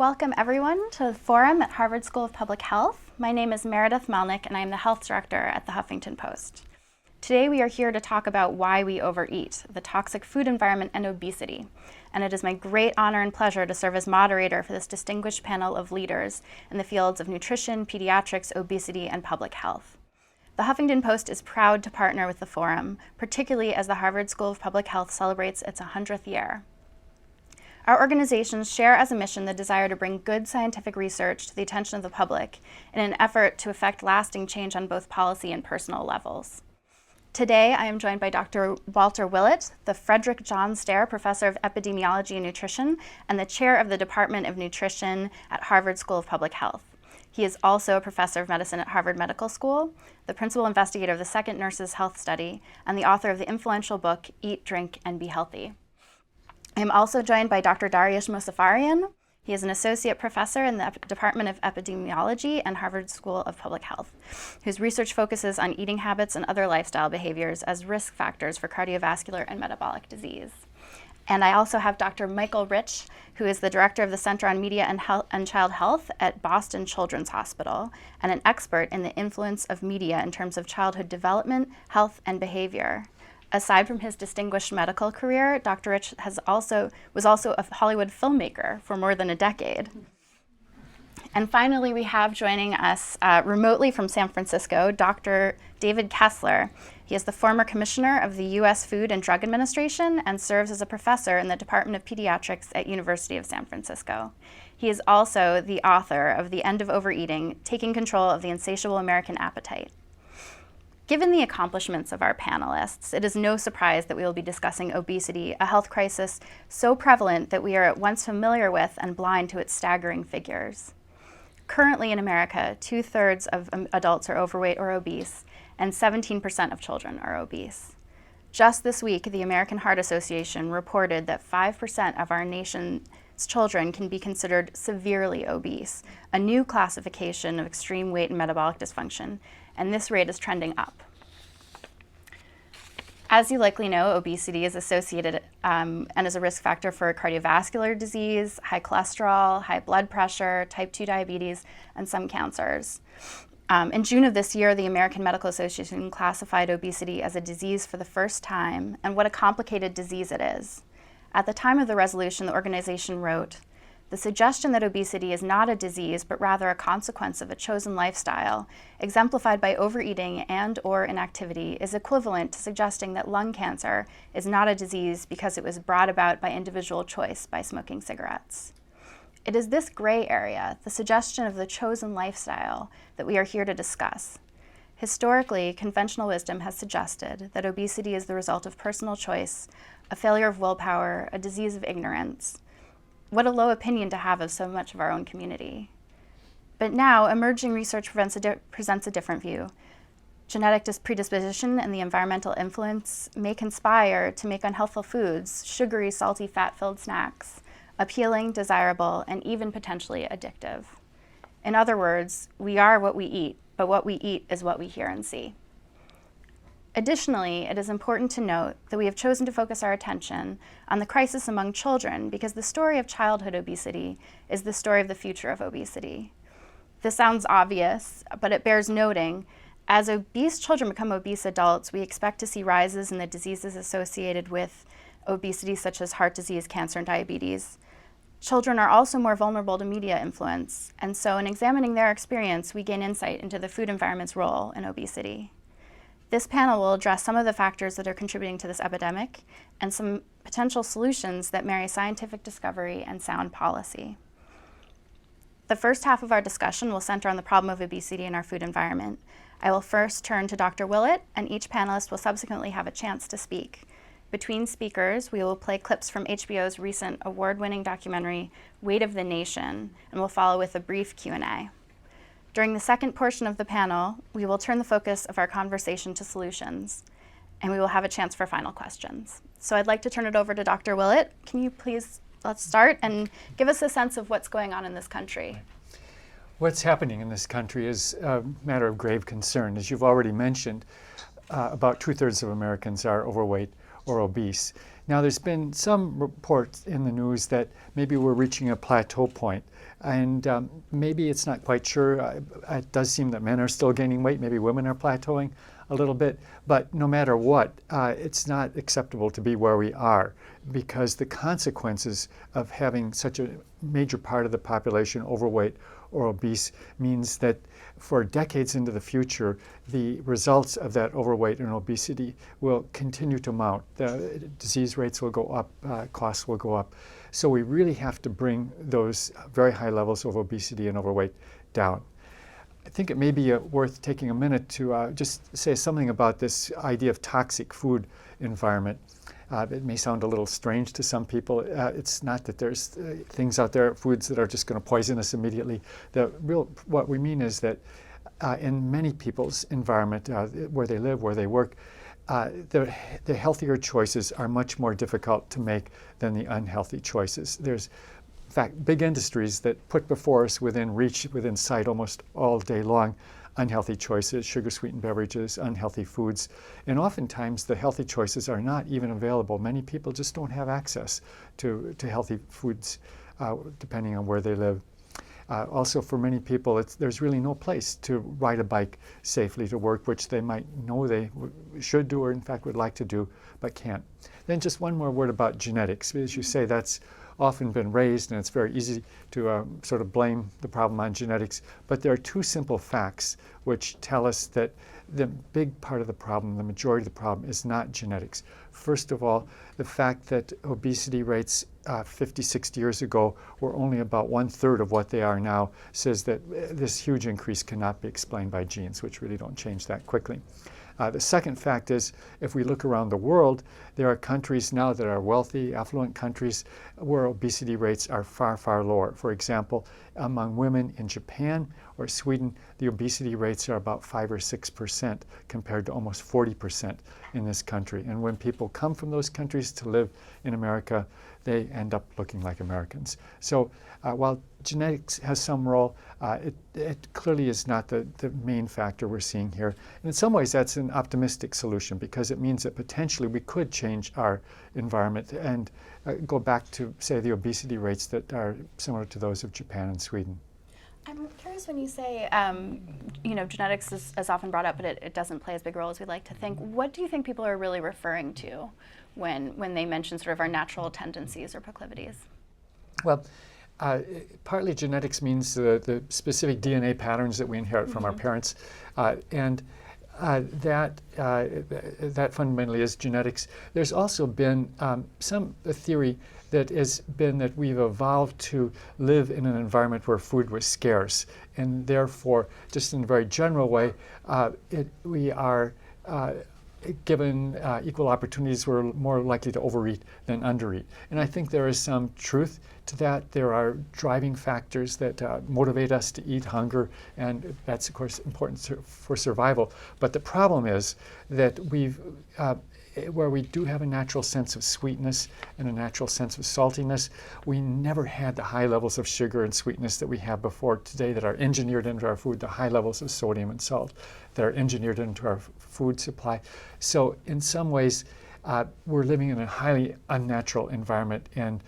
Welcome everyone to the forum at Harvard School of Public Health. My name is Meredith Melnick and I am the health director at the Huffington Post. Today we are here to talk about why we overeat, the toxic food environment and obesity. And it is my great honor and pleasure to serve as moderator for this distinguished panel of leaders in the fields of nutrition, pediatrics, obesity, and public health. The Huffington Post is proud to partner with the forum, particularly as the Harvard School of Public Health celebrates its 100th year. Our organizations share as a mission the desire to bring good scientific research to the attention of the public in an effort to effect lasting change on both policy and personal levels. Today, I am joined by Dr. Walter Willett, the Frederick John Stair Professor of Epidemiology and Nutrition and the Chair of the Department of Nutrition at Harvard School of Public Health. He is also a professor of medicine at Harvard Medical School, the principal investigator of the Second Nurses Health Study, and the author of the influential book, Eat, Drink, and Be Healthy. I am also joined by Dr. Dariush Mosaffarian. He is an associate professor in the Department of Epidemiology and Harvard School of Public Health, whose research focuses on eating habits and other lifestyle behaviors as risk factors for cardiovascular and metabolic disease. And I also have Dr. Michael Rich, who is the director of the Center on Media and Child Health at Boston Children's Hospital, and an expert in the influence of media in terms of childhood development, health, and behavior. Aside from his distinguished medical career, Dr. Rich was also a Hollywood filmmaker for more than a decade. And finally, we have joining us remotely from San Francisco, Dr. David Kessler. He is the former commissioner of the U.S. Food and Drug Administration and serves as a professor in the Department of Pediatrics at University of San Francisco. He is also the author of The End of Overeating, Taking Control of the Insatiable American Appetite. Given the accomplishments of our panelists, it is no surprise that we will be discussing obesity, a health crisis so prevalent that we are at once familiar with and blind to its staggering figures. Currently in America, 2/3 of adults are overweight or obese, and 17% of children are obese. Just this week, the American Heart Association reported that 5% of our nation's children can be considered severely obese, a new classification of extreme weight and metabolic dysfunction, and this rate is trending up. As you likely know, obesity is associated and is a risk factor for cardiovascular disease, high cholesterol, high blood pressure, type 2 diabetes, and some cancers. In June of this year, the American Medical Association classified obesity as a disease for the first time, and what a complicated disease it is. At the time of the resolution, the organization wrote, "The suggestion that obesity is not a disease, but rather a consequence of a chosen lifestyle, exemplified by overeating and/or inactivity, is equivalent to suggesting that lung cancer is not a disease because it was brought about by individual choice by smoking cigarettes." It is this gray area, the suggestion of the chosen lifestyle, that we are here to discuss. Historically, conventional wisdom has suggested that obesity is the result of personal choice, a failure of willpower, a disease of ignorance. What a low opinion to have of so much of our own community. But now, emerging research presents a different view. Genetic predisposition and the environmental influence may conspire to make unhealthful foods, sugary, salty, fat-filled snacks, appealing, desirable, and even potentially addictive. In other words, we are what we eat, but what we eat is what we hear and see. Additionally, it is important to note that we have chosen to focus our attention on the crisis among children because the story of childhood obesity is the story of the future of obesity. This sounds obvious, but it bears noting, as obese children become obese adults, we expect to see rises in the diseases associated with obesity, such as heart disease, cancer, and diabetes. Children are also more vulnerable to media influence, and so in examining their experience, we gain insight into the food environment's role in obesity. This panel will address some of the factors that are contributing to this epidemic and some potential solutions that marry scientific discovery and sound policy. The first half of our discussion will center on the problem of obesity in our food environment. I will first turn to Dr. Willett, and each panelist will subsequently have a chance to speak. Between speakers, we will play clips from HBO's recent award-winning documentary, Weight of the Nation, and we'll follow with a brief Q&A. During the second portion of the panel, we will turn the focus of our conversation to solutions, and we will have a chance for final questions. So I'd like to turn it over to Dr. Willett. Can you please, let's start and give us a sense of what's going on in this country. What's happening in this country is a matter of grave concern. As you've already mentioned, about 2/3 of Americans are overweight or obese. Now, there's been some reports in the news that maybe we're reaching a plateau point, and maybe it's not quite sure. It does seem that men are still gaining weight. Maybe women are plateauing a little bit, but no matter what, it's not acceptable to be where we are, because the consequences of having such a major part of the population overweight or obese means that for decades into the future, the results of that overweight and obesity will continue to mount. The disease rates will go up, costs will go up. So we really have to bring those very high levels of obesity and overweight down. I think it may be worth taking a minute to just say something about this idea of toxic food environment. It may sound a little strange to some people. It's not that there's things out there, foods that are just going to poison us immediately. What we mean is that in many people's environment, where they live, where they work, the healthier choices are much more difficult to make than the unhealthy choices. There's, in fact, big industries that put before us within reach, within sight almost all day long, unhealthy choices, sugar-sweetened beverages, unhealthy foods. And oftentimes the healthy choices are not even available. Many people just don't have access to healthy foods, depending on where they live. Also, for many people, there's really no place to ride a bike safely to work, which they might know they should do or in fact would like to do, but can't. Then just one more word about genetics. As you say, that's often been raised, and it's very easy to sort of blame the problem on genetics. But there are two simple facts which tell us that the big part of the problem, the majority of the problem, is not genetics. First of all, the fact that obesity rates 50, 60 years ago were only about 1/3 of what they are now says that this huge increase cannot be explained by genes, which really don't change that quickly. The second fact is, if we look around the world, there are countries now that are wealthy, affluent countries, where obesity rates are far, far lower. For example, among women in Japan or Sweden, the obesity rates are about 5 or 6% compared to almost 40% in this country. And when people come from those countries to live in America, they end up looking like Americans. So while genetics has some role, it clearly is not the main factor we're seeing here. And in some ways, that's an optimistic solution, because it means that potentially we could change our environment and go back to, say, the obesity rates that are similar to those of Japan and Sweden. I'm curious, when you say, genetics is often brought up, but it doesn't play as big a role as we'd like to think. What do you think people are really referring to when they mention sort of our natural tendencies or proclivities? Well, partly genetics means the specific DNA patterns that we inherit from our parents, and that fundamentally is genetics. There's also been some theory that has been that we've evolved to live in an environment where food was scarce, and therefore, just in a very general way, we are given equal opportunities, we're more likely to overeat than undereat. And I think there is some truth to that. There are driving factors that motivate us to eat, hunger, and that's, of course, important for survival. But the problem is that where we do have a natural sense of sweetness and a natural sense of saltiness, we never had the high levels of sugar and sweetness that we have before today that are engineered into our food, the high levels of sodium and salt that are engineered into our food supply. So in some ways, we're living in a highly unnatural environment, and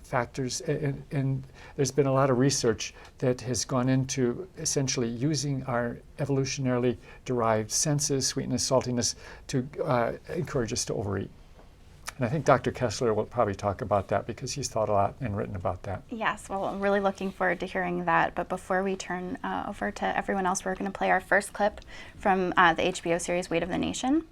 factors, and there's been a lot of research that has gone into essentially using our evolutionarily derived senses, sweetness, saltiness, to encourage us to overeat. And I think Dr. Kessler will probably talk about that, because he's thought a lot and written about that. Yes, well, I'm really looking forward to hearing that. But before we turn over to everyone else, we're going to play our first clip from the HBO series Weight of the Nation.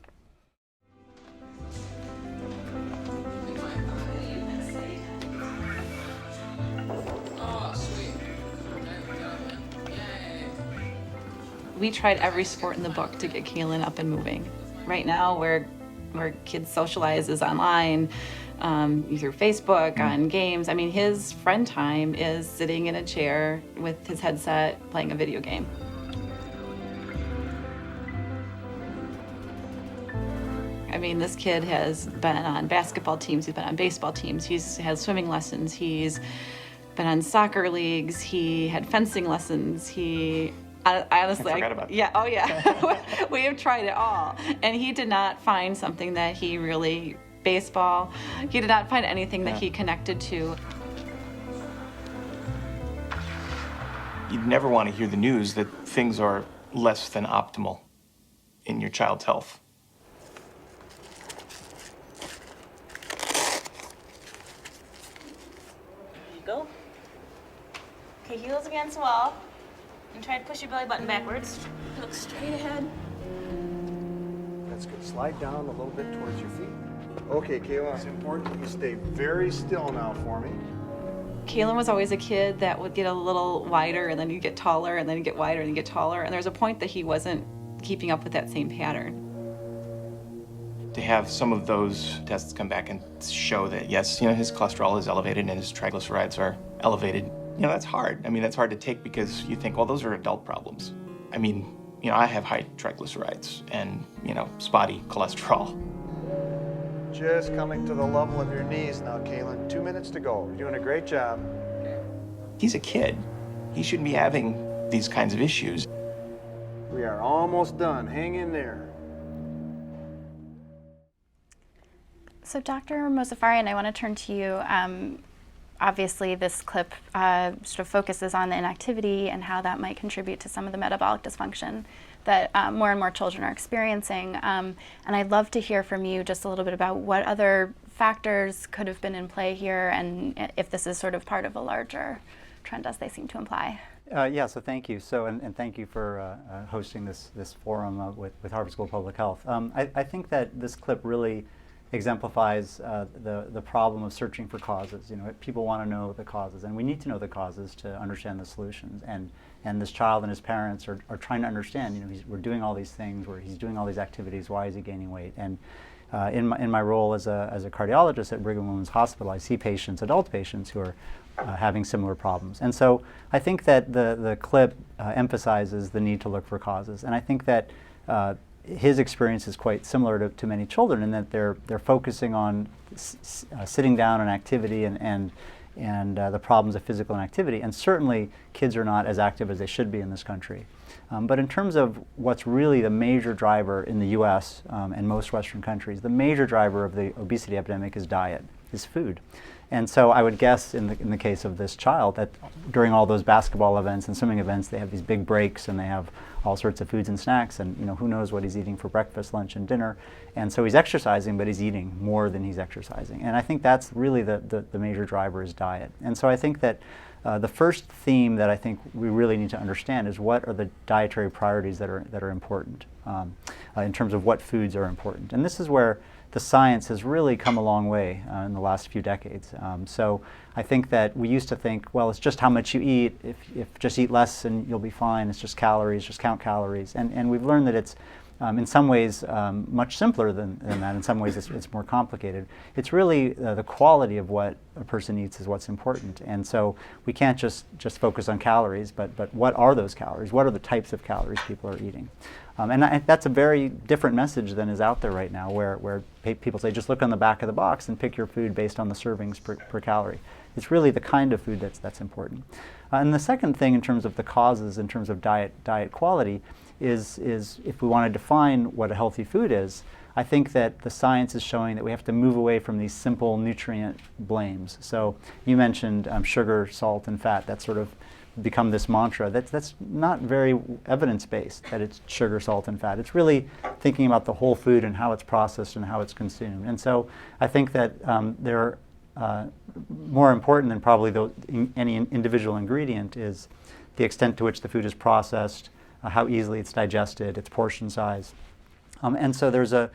We tried every sport in the book to get Keelan up and moving. Right now, where kids socialize is online, through Facebook, on games. I mean, his friend time is sitting in a chair with his headset playing a video game. I mean, this kid has been on basketball teams, he's been on baseball teams, he's had swimming lessons, he's been on soccer leagues, he had fencing lessons, I honestly, I forgot about that. Yeah, oh yeah. We have tried it all. And he did not find something that he really baseball. He did not find anything that he connected to. You'd never want to hear the news that things are less than optimal in your child's health. There you go. Okay, heels against the wall. And try to push your belly button backwards. Look straight ahead. That's good. Slide down a little bit towards your feet. Okay, Kayla, it's important that you stay very still now for me. Kaylin was always a kid that would get a little wider, and then you get taller, and then you get wider, and you get taller. And there was a point that he wasn't keeping up with that same pattern. To have some of those tests come back and show that, yes, his cholesterol is elevated and his triglycerides are elevated, that's hard. I mean, that's hard to take because you think, well, those are adult problems. I mean, I have high triglycerides and, spotty cholesterol. Just coming to the level of your knees now, Kaylin. 2 minutes to go. You're doing a great job. He's a kid. He shouldn't be having these kinds of issues. We are almost done. Hang in there. So Dr. Mozaffarian, I want to turn to you. Obviously, this clip sort of focuses on the inactivity and how that might contribute to some of the metabolic dysfunction that more and more children are experiencing. And I'd love to hear from you just a little bit about what other factors could have been in play here, and if this is sort of part of a larger trend as they seem to imply. Yeah, so thank you. And thank you for hosting this forum with Harvard School of Public Health. I think that this clip really exemplifies the problem of searching for causes. People want to know the causes, and we need to know the causes to understand the solutions. And this child and his parents are trying to understand. We're doing all these things, where he's doing all these activities. Why is he gaining weight? And in my role as a cardiologist at Brigham and Women's Hospital, I see patients, adult patients, who are having similar problems. And so I think that the clip emphasizes the need to look for causes. And I think that his experience is quite similar to many children in that they're focusing on sitting down and activity and the problems of physical inactivity. And certainly kids are not as active as they should be in this country. But in terms of what's really the major driver in the US and most Western countries, the major driver of the obesity epidemic is diet, is food. And so I would guess in the case of this child that during all those basketball events and swimming events, they have these big breaks and they have all sorts of foods and snacks, and who knows what he's eating for breakfast, lunch, and dinner. And so he's exercising, but he's eating more than he's exercising. And I think that's really the major driver is diet. And so I think that the first theme that I think we really need to understand is what are the dietary priorities that are important in terms of what foods are important. And this is where the science has really come a long way in the last few decades. So I think that we used to think, well, it's just how much you eat. If just eat less and you'll be fine. It's just calories, just count calories. And we've learned that it's in some ways much simpler than that. In some ways it's more complicated. It's really the quality of what a person eats is what's important. And so we can't just focus on calories, but what are those calories? What are the types of calories people are eating? And that's a very different message than is out there right now, where people say just look on the back of the box and pick your food based on the servings per calorie. It's really the kind of food that's important. And the second thing in terms of the causes, in terms of diet quality, is if we want to define what a healthy food is, I think that the science is showing that we have to move away from these simple nutrient blames. So you mentioned sugar, salt, and fat. That's sort of become this mantra. That's not very evidence-based, that it's sugar, salt, and fat. It's really thinking about the whole food and how it's processed and how it's consumed. And so I think that they're more important than probably any individual ingredient is the extent to which the food is processed, how easily it's digested, its portion size. And so there's a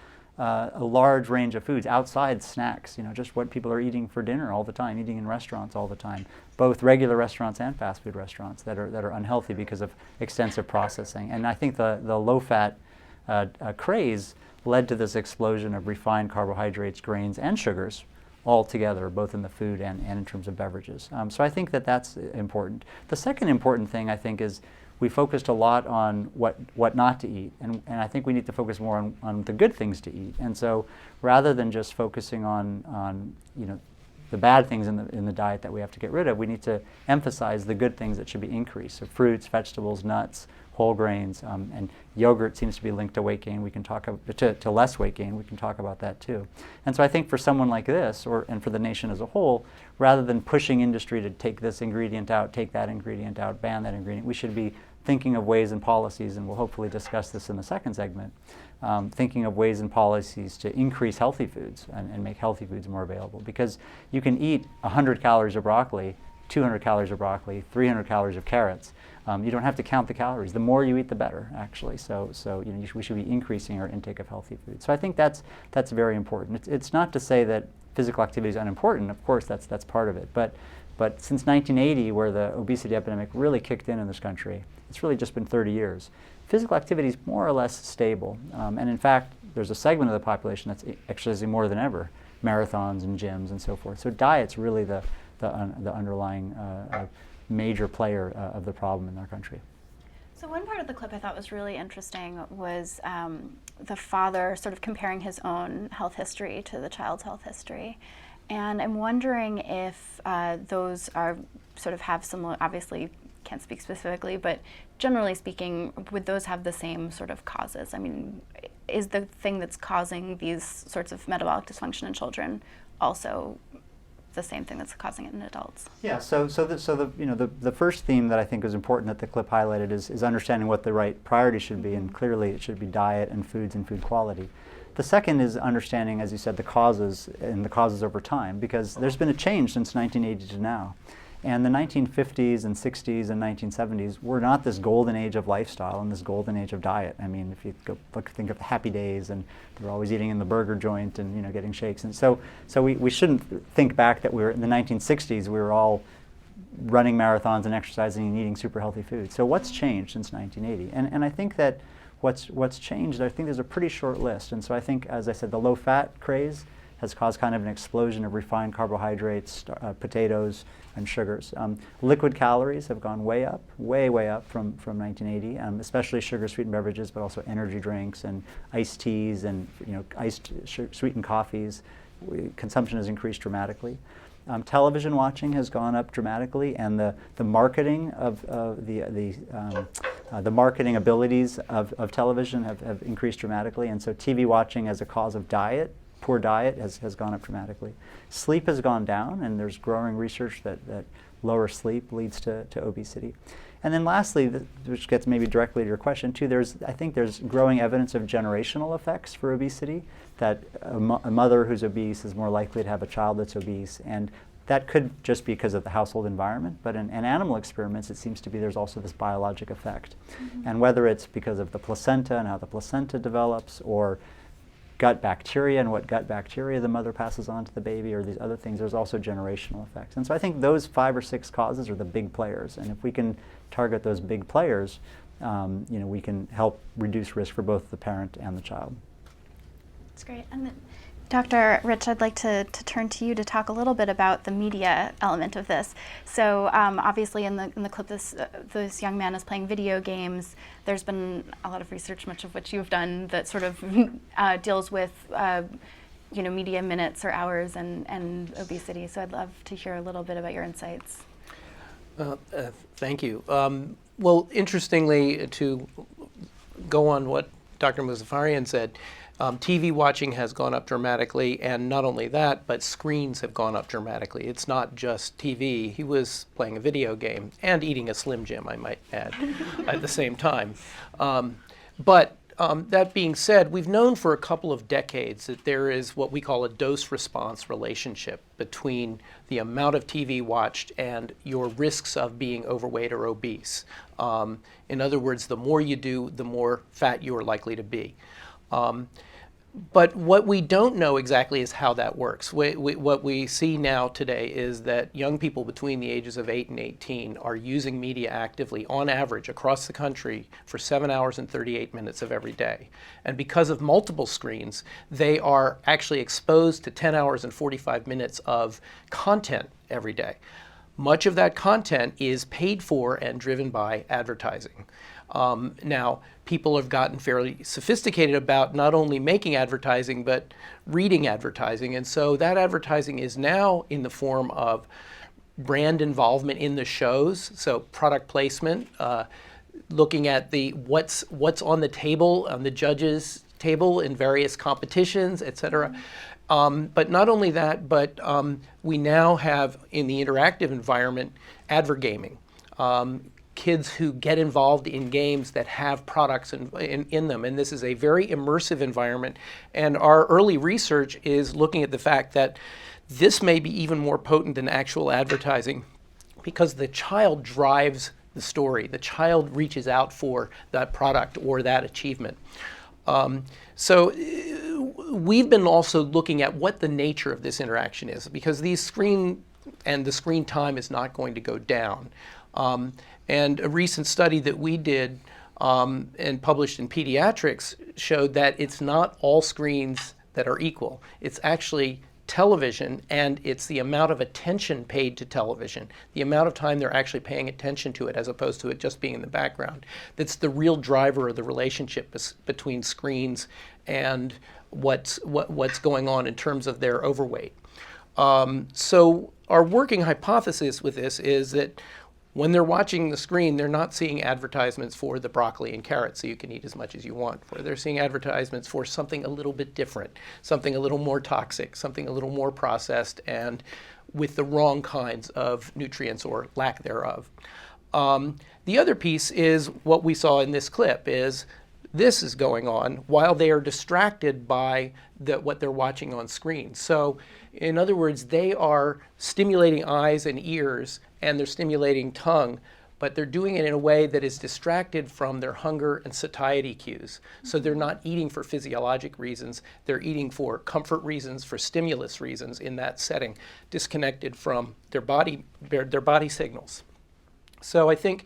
large range of foods outside snacks, just what people are eating for dinner all the time, eating in restaurants all the time, both regular restaurants and fast food restaurants that are unhealthy because of extensive processing. And I think the low-fat craze led to this explosion of refined carbohydrates, grains, and sugars all together, both in the food and in terms of beverages. So I think that's important. The second important thing, I think, is we focused a lot on what not to eat, and I think we need to focus more on the good things to eat. And so rather than just focusing on the bad things in the diet that we have to get rid of, we need to emphasize the good things that should be increased. So fruits, vegetables, nuts, whole grains, and yogurt seems to be linked to weight gain. We can talk to less weight gain. We can talk about that too. And so I think for someone like this, and for the nation as a whole, rather than pushing industry to take this ingredient out, take that ingredient out, ban that ingredient, we should be thinking of ways and policies, and we'll hopefully discuss this in the second segment, thinking of ways and policies to increase healthy foods and make healthy foods more available. Because you can eat 100 calories of broccoli, 200 calories of broccoli, 300 calories of carrots. You don't have to count the calories. The more you eat, the better, actually. So we should be increasing our intake of healthy food. So I think that's very important. It's not to say that physical activity is unimportant. Of course, that's part of it. But since 1980, where the obesity epidemic really kicked in this country, it's really just been 30 years. Physical activity is more or less stable. And in fact, there's a segment of the population that's exercising more than ever, marathons and gyms and so forth. So diet's really the underlying major player of the problem in our country. So one part of the clip I thought was really interesting was the father sort of comparing his own health history to the child's health history. And I'm wondering if those are sort of have similar, obviously can't speak specifically, but generally speaking, would those have the same sort of causes? I mean, is the thing that's causing these sorts of metabolic dysfunction in children also the same thing that's causing it in adults? Yeah. So the first theme that I think is important that the clip highlighted is understanding what the right priority should be, and clearly it should be diet and foods and food quality. The second is understanding, as you said, the causes and the causes over time, because there's been a change since 1980 to now. And the 1950s and 60s and 1970s were not this golden age of lifestyle and this golden age of diet. I mean, if you think of the Happy Days, and they were always eating in the burger joint and getting shakes. And so we shouldn't think back that we were in the 1960s. We were all running marathons and exercising and eating super healthy food. So what's changed since 1980? And I think that what's changed, I think there's a pretty short list. And so I think, as I said, the low-fat craze has caused kind of an explosion of refined carbohydrates, potatoes, and sugars. Liquid calories have gone way up from 1980, especially sugar-sweetened beverages, but also energy drinks and iced teas and sweetened coffees. Consumption has increased dramatically. Television watching has gone up dramatically, and the marketing of the marketing abilities of television have increased dramatically, and so TV watching as a cause of poor diet has gone up dramatically. Sleep has gone down, and there's growing research that lower sleep leads to obesity. And then lastly, which gets maybe directly to your question too, I think there's growing evidence of generational effects for obesity, that a mother who's obese is more likely to have a child that's obese, and that could just be because of the household environment, but in animal experiments it seems to be there's also this biologic effect. Mm-hmm. And whether it's because of the placenta and how the placenta develops, or gut bacteria and what gut bacteria the mother passes on to the baby, or these other things, there's also generational effects. And so I think those 5 or 6 causes are the big players, and if we can target those big players, we can help reduce risk for both the parent and the child. That's great. And Dr. Rich, I'd like to turn to you to talk a little bit about the media element of this. So obviously in the clip, this young man is playing video games. There's been a lot of research, much of which you've done, that sort of deals with media minutes or hours and obesity. So I'd love to hear a little bit about your insights. Thank you. Well, interestingly, to go on what Dr. Muzaffarian said, TV watching has gone up dramatically, and not only that, but screens have gone up dramatically. It's not just TV. He was playing a video game and eating a Slim Jim, I might add, at the same time. But that being said, we've known for a couple of decades that there is what we call a dose-response relationship between the amount of TV watched and your risks of being overweight or obese. In other words, the more you do, the more fat you are likely to be. But what we don't know exactly is how that works. What we see now today is that young people between the ages of 8 and 18 are using media actively, on average, across the country for 7 hours and 38 minutes of every day. And because of multiple screens, they are actually exposed to 10 hours and 45 minutes of content every day. Much of that content is paid for and driven by advertising. Now, people have gotten fairly sophisticated about not only making advertising, but reading advertising. And so that advertising is now in the form of brand involvement in the shows, so product placement, looking at the what's on the table, on the judges' table in various competitions, et cetera. But not only that, but we now have in the interactive environment advergaming. Kids who get involved in games that have products in them. And this is a very immersive environment. And our early research is looking at the fact that this may be even more potent than actual advertising because the child drives the story. The child reaches out for that product or that achievement. So we've been also looking at what the nature of this interaction is because the screen time is not going to go down. And a recent study that we did and published in Pediatrics showed that it's not all screens that are equal. It's actually television, and it's the amount of attention paid to television, the amount of time they're actually paying attention to it as opposed to it just being in the background. That's the real driver of the relationship between screens and what's going on in terms of their overweight. So our working hypothesis with this is that when they're watching the screen, they're not seeing advertisements for the broccoli and carrots so you can eat as much as you want. They're seeing advertisements for something a little bit different, something a little more toxic, something a little more processed, and with the wrong kinds of nutrients or lack thereof. The other piece is what we saw in this clip is this is going on while they are distracted by what they're watching on screen. So in other words, they are stimulating eyes and ears and they're stimulating tongue, but they're doing it in a way that is distracted from their hunger and satiety cues. So they're not eating for physiologic reasons, they're eating for comfort reasons, for stimulus reasons in that setting, disconnected from their body signals. So I think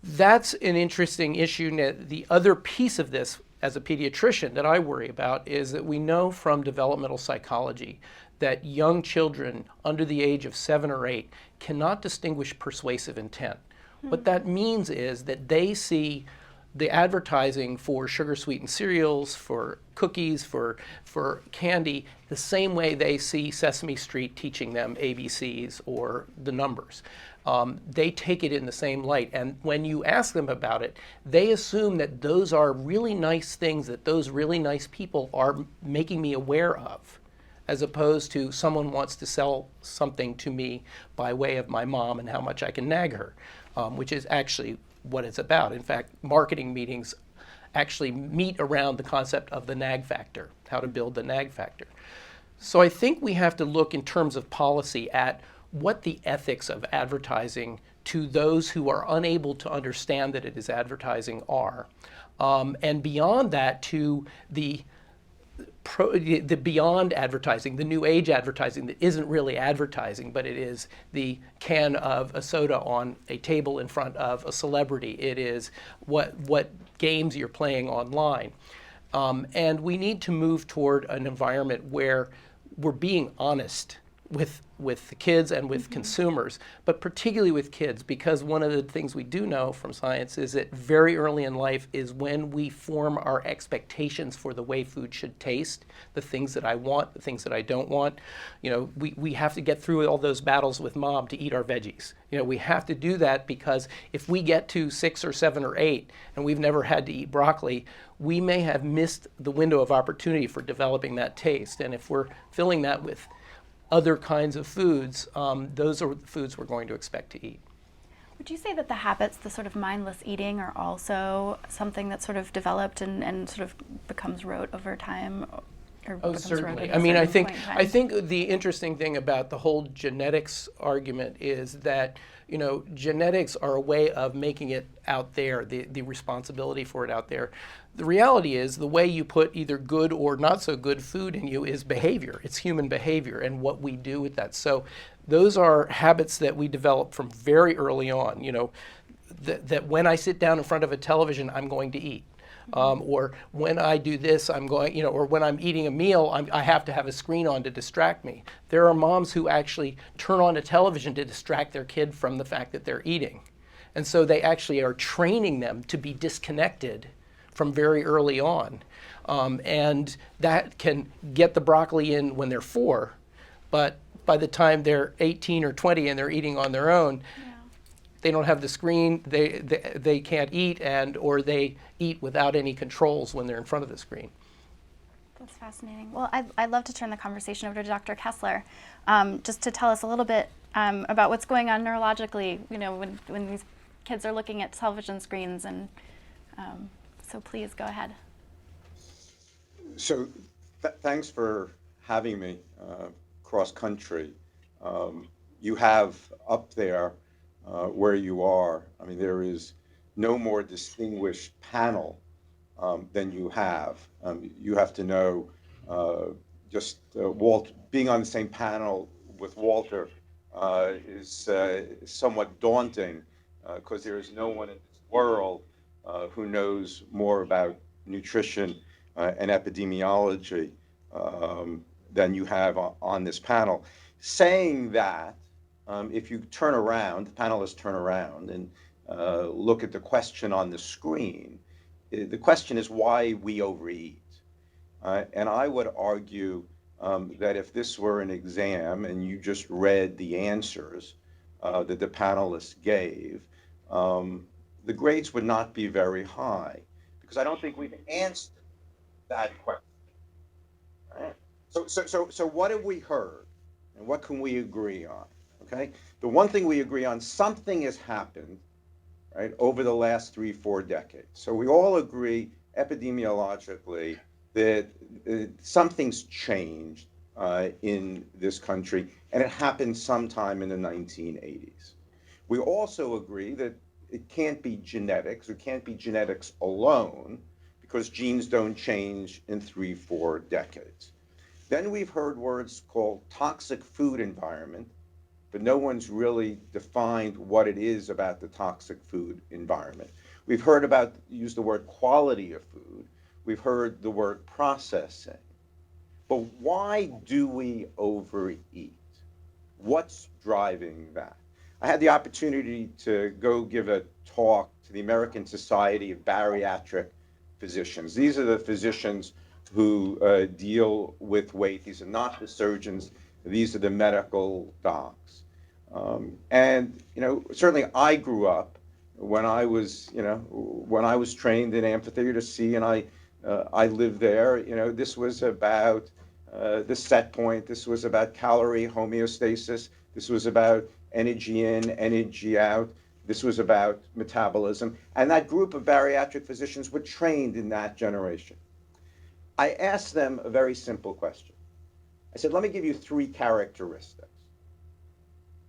that's an interesting issue. The other piece of this, as a pediatrician, that I worry about is that we know from developmental psychology that young children under the age of 7 or 8 cannot distinguish persuasive intent. What that means is that they see the advertising for sugar-sweetened cereals, for cookies, for candy, the same way they see Sesame Street teaching them ABCs or the numbers. They take it in the same light. And when you ask them about it, they assume that those are really nice things that those really nice people are making me aware of, as opposed to someone wants to sell something to me by way of my mom and how much I can nag her, which is actually what it's about. In fact, marketing meetings actually meet around the concept of the nag factor, how to build the nag factor. So I think we have to look in terms of policy at what the ethics of advertising to those who are unable to understand that it is advertising are. And beyond that, to the beyond advertising, the new age advertising that isn't really advertising, but it is the can of a soda on a table in front of a celebrity. It is what games you're playing online. And we need to move toward an environment where we're being honest with the kids and with consumers, but particularly with kids, because one of the things we do know from science is that very early in life is when we form our expectations for the way food should taste, the things that I want, the things that I don't want. You know, we have to get through all those battles with mom to eat our veggies. You know, we have to do that because if we get to 6 or 7 or 8 and we've never had to eat broccoli, we may have missed the window of opportunity for developing that taste. And if we're filling that with other kinds of foods, those are the foods we're going to expect to eat. Would you say that the habits, the sort of mindless eating, are also something that's sort of developed and sort of becomes rote over time? Oh, certainly. I mean, I think the interesting thing about the whole genetics argument is that, you know, genetics are a way of making it out there, the responsibility for it out there. The reality is the way you put either good or not so good food in you is behavior. It's human behavior and what we do with that. So those are habits that we develop from very early on, you know, that when I sit down in front of a television, I'm going to eat. Or when I do this, I'm going, you know, or when I'm eating a meal, I have to have a screen on to distract me. There are moms who actually turn on a television to distract their kid from the fact that they're eating. And so they actually are training them to be disconnected from very early on. And that can get the broccoli in when they're 4, but by the time they're 18 or 20 and they're eating on their own, they don't have the screen, they can't eat, or they eat without any controls when they're in front of the screen. That's fascinating. Well, I'd love to turn the conversation over to Dr. Kessler, just to tell us a little bit about what's going on neurologically, when these kids are looking at television screens. And so please go ahead. So thanks for having me cross country. You have up there where you are, I mean, there is no more distinguished panel than you have. You have to know being on the same panel with Walter is somewhat daunting because there is no one in this world who knows more about nutrition and epidemiology than you have on this panel. Saying that, if you turn around, the panelists turn around and look at the question on the screen, the question is why we overeat. And I would argue that if this were an exam and you just read the answers that the panelists gave, the grades would not be very high, because I don't think we've answered that question. Right? So what have we heard, and what can we agree on? Okay, the one thing we agree on, something has happened, right, over the last 3-4 decades. So we all agree epidemiologically that something's changed in this country, and it happened sometime in the 1980s. We also agree that it can't be genetics, it can't be genetics alone, because genes don't change in 3-4 decades. Then we've heard words called toxic food environment, but no one's really defined what it is about the toxic food environment. We've heard use the word quality of food. We've heard the word processing. But why do we overeat? What's driving that? I had the opportunity to go give a talk to the American Society of Bariatric Physicians. These are the physicians who deal with weight. These are not the surgeons. These are the medical docs. And certainly I grew up when I was trained in amphitheater C, and I lived there. This was about the set point. This was about calorie homeostasis. This was about energy in, energy out. This was about metabolism. And that group of bariatric physicians were trained in that generation. I asked them a very simple question. I said, let me give you 3 characteristics.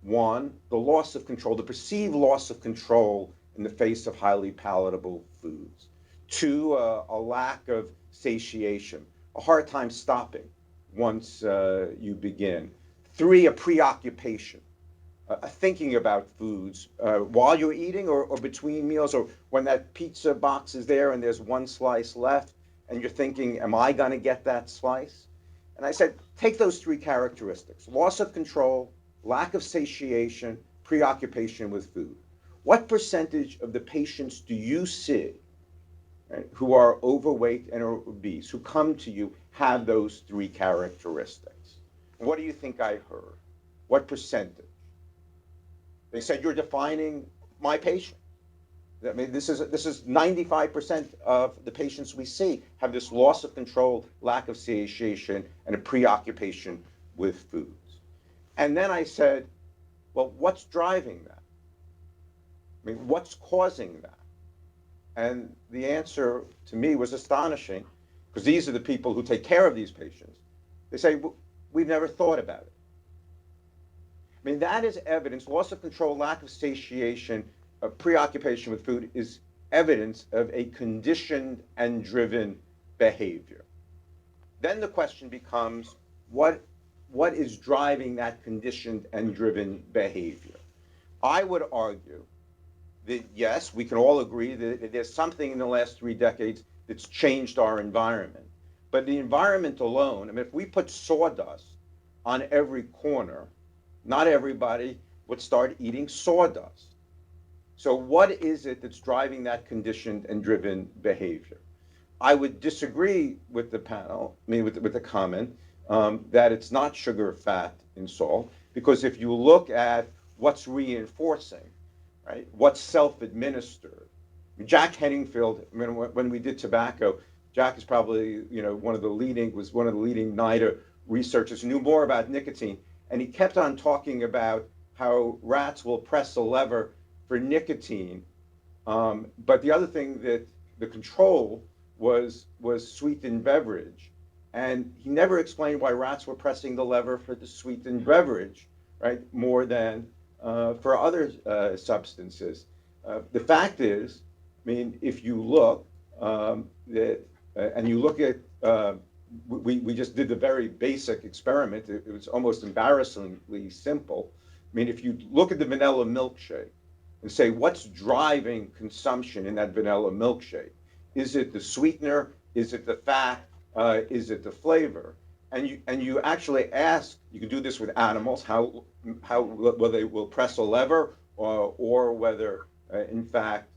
1, the loss of control, the perceived loss of control in the face of highly palatable foods. 2, a lack of satiation, a hard time stopping once you begin. 3, a preoccupation, thinking about foods while you're eating or between meals, or when that pizza box is there and there's 1 slice left and you're thinking, am I going to get that slice? And I said, take those 3 characteristics: loss of control, lack of satiation, preoccupation with food. What percentage of the patients do you see, right, who are overweight and obese, who come to you, have those 3 characteristics? What do you think I heard? What percentage? They said, you're defining my patient. I mean, this is 95% of the patients we see have this loss of control, lack of satiation, and a preoccupation with foods. And then I said, well, what's driving that? I mean, what's causing that? And the answer to me was astonishing, because these are the people who take care of these patients. They say, we've never thought about it. I mean, that is evidence. Loss of control, lack of satiation, preoccupation with food is evidence of a conditioned and driven behavior. Then the question becomes, what is driving that conditioned and driven behavior? I would argue that, yes, we can all agree that there's something in the last 3 decades that's changed our environment. But the environment alone, I mean, if we put sawdust on every corner, not everybody would start eating sawdust. So what is it that's driving that conditioned and driven behavior? I would disagree with the panel, I mean, with the comment that it's not sugar, fat, and salt, because if you look at what's reinforcing, right? What's self-administered? Jack Henningfield, when we did tobacco, Jack is probably, one of the leading NIDA researchers who knew more about nicotine. And he kept on talking about how rats will press a lever for nicotine. But the other thing, that the control was sweetened beverage. And he never explained why rats were pressing the lever for the sweetened beverage, right, more than for other substances. The fact is, if you look and you look at, we just did the very basic experiment. It was almost embarrassingly simple. If you look at the vanilla milkshake and say, what's driving consumption in that vanilla milkshake? Is it the sweetener? Is it the fat? Is it the flavor? And you actually ask, you can do this with animals, how whether they will press a lever, or whether in fact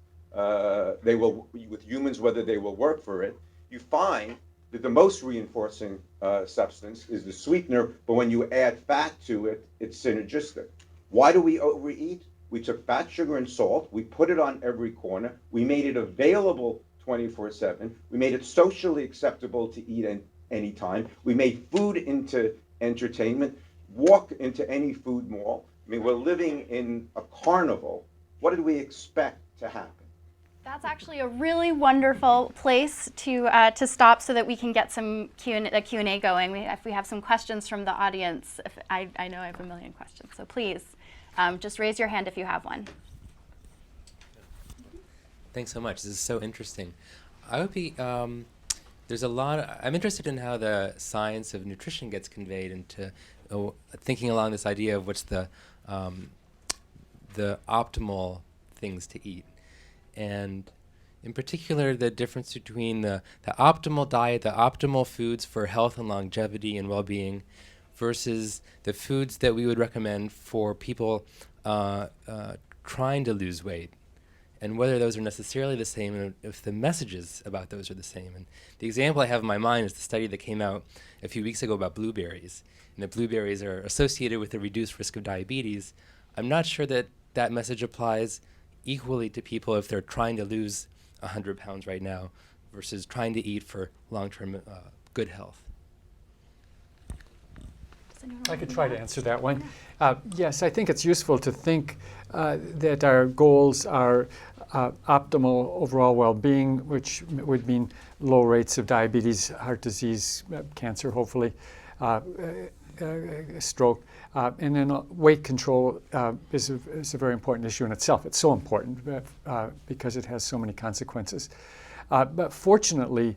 they will, with humans, whether they will work for it. You find that the most reinforcing substance is the sweetener, but when you add fat to it, it's synergistic. Why do we overeat? We took fat, sugar, and salt, we put it on every corner, we made it available 24/7, we made it socially acceptable to eat any time, we made food into entertainment. Walk into any food mall. We're living in a carnival. What did we expect to happen? That's actually a really wonderful place to stop so that we can get some Q&A going. If we have some questions from the audience, I know I have a million questions, so please just raise your hand if you have one. Thanks so much. This is so interesting. I would be, I'm interested in how the science of nutrition gets conveyed into thinking along this idea of what's the optimal things to eat. And in particular, the difference between the optimal diet, the optimal foods for health and longevity and well-being, versus the foods that we would recommend for people trying to lose weight, and whether those are necessarily the same, and if the messages about those are the same. And the example I have in my mind is the study that came out a few weeks ago about blueberries, and that blueberries are associated with a reduced risk of diabetes. I'm not sure that that message applies equally to people if they're trying to lose 100 pounds right now versus trying to eat for long-term good health. I could try to answer that one. Yes, I think it's useful to think that our goals are optimal overall well-being, which would mean low rates of diabetes, heart disease, cancer, hopefully, stroke. And then weight control is a very important issue in itself. It's so important because it has so many consequences. But fortunately,